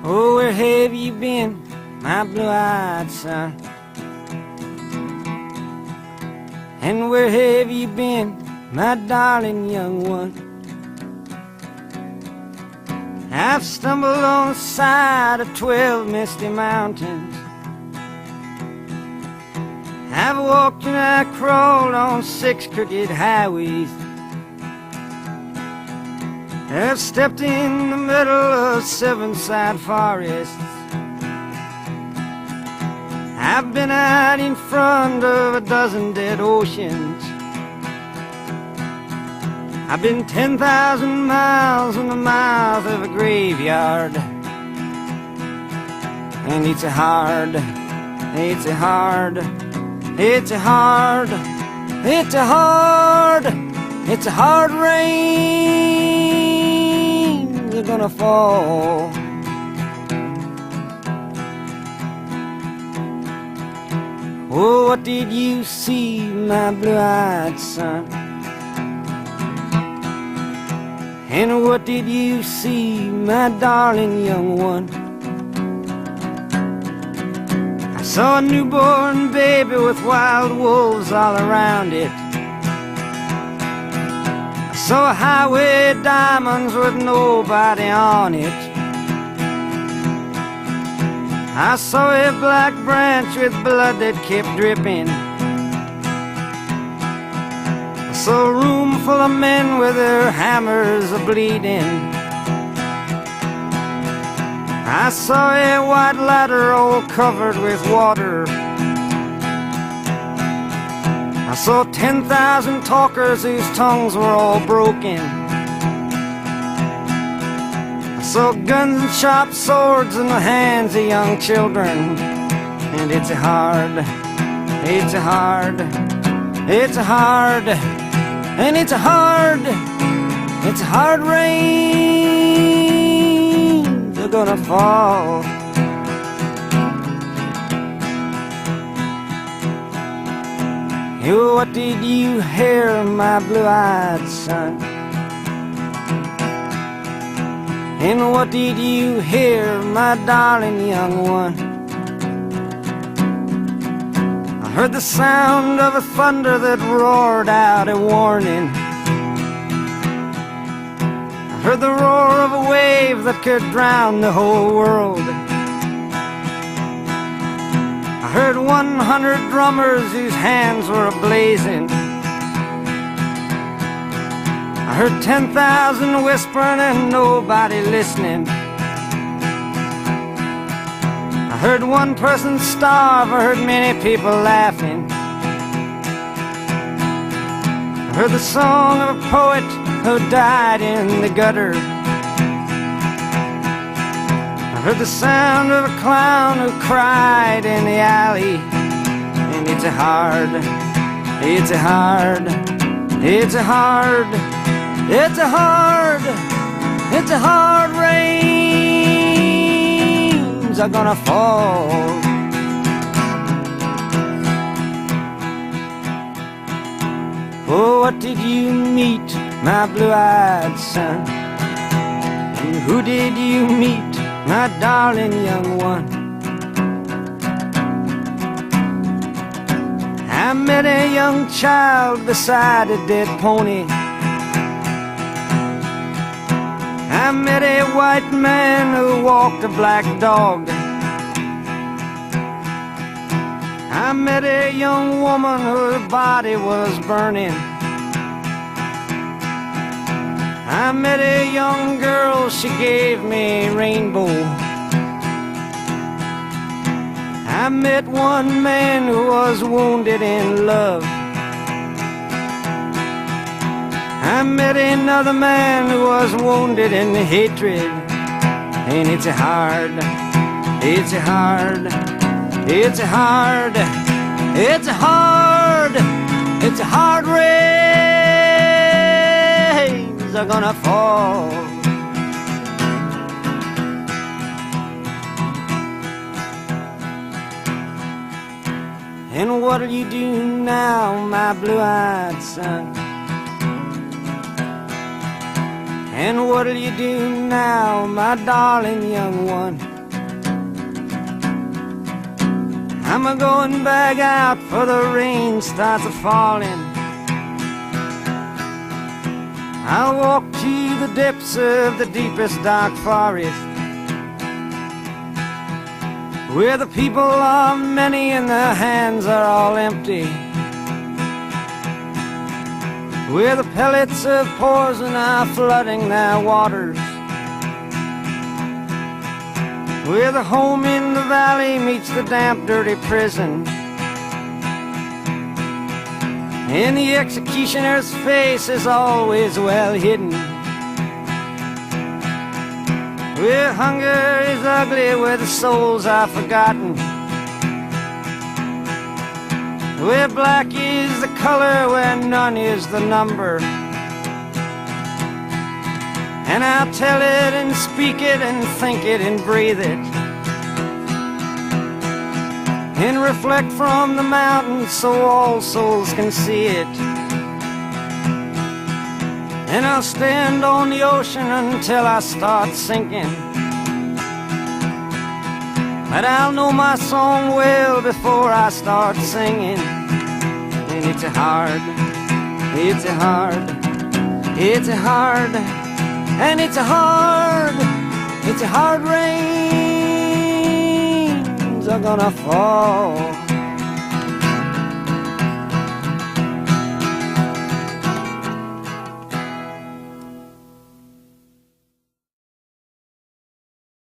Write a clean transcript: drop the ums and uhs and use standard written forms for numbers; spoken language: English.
Oh, where have you been, my blue-eyed son? And where have you been, my darling young one? I've stumbled on the side of 12 misty mountains. I've walked and I crawled on 6 crooked highways. I've stepped in the middle of 7 sad forests. I've been out in front of a dozen dead oceans. I've been 10,000 miles in the mouth of a graveyard. And it's a hard rain you're gonna fall. Oh, what did you see, my blue-eyed son? And what did you see, my darling young one? I saw a newborn baby with wild wolves all around it. I saw a highway of diamonds with nobody on it. I saw a black branch with blood that kept dripping. I saw a room full of men with their hammers a-bleeding. I saw a white ladder all covered with water. I saw 10,000 talkers whose tongues were all broken. I saw guns and sharp swords in the hands of young children. And it's a hard rain they're gonna fall. Oh, what did you hear, my blue-eyed son? And what did you hear, my darling young one? I heard the sound of a thunder that roared out a warning. I heard the roar of a wave that could drown the whole world. I heard 100 drummers whose hands were ablazing. I heard 10,000 whispering and nobody listening. I heard one person starve, I heard many people laughing. I heard the song of a poet who died in the gutter. I heard the sound of a clown who cried in the alley. And it's a hard rains are gonna fall. Oh, what did you meet, my blue-eyed son? And who did you meet, my darling young one? I met a young child beside a dead pony. I met a white man who walked a black dog. I met a young woman whose body was burning. I met a young girl, she gave me a rainbow. I met one man who was wounded in love. I met another man who was wounded in hatred. And it's a hard rains are gonna fall. And what'll you do now, my blue-eyed son? And what'll you do now, my darling young one? I'm a-going back out for the rain starts a-falling. I'll walk to the depths of the deepest dark forest, where the people are many and their hands are all empty, where the pellets of poison are flooding their waters, where the home in the valley meets the damp, dirty prison, and the executioner's face is always well hidden, where hunger is ugly, where the souls are forgotten, where black is the color, where none is the number. And I'll tell it and speak it and think it and breathe it, and reflect from the mountains so all souls can see it. And I'll stand on the ocean until I start sinking, but I'll know my song well before I start singing. And it's a hard, it's a hard, it's a hard, and it's a hard rains are gonna fall.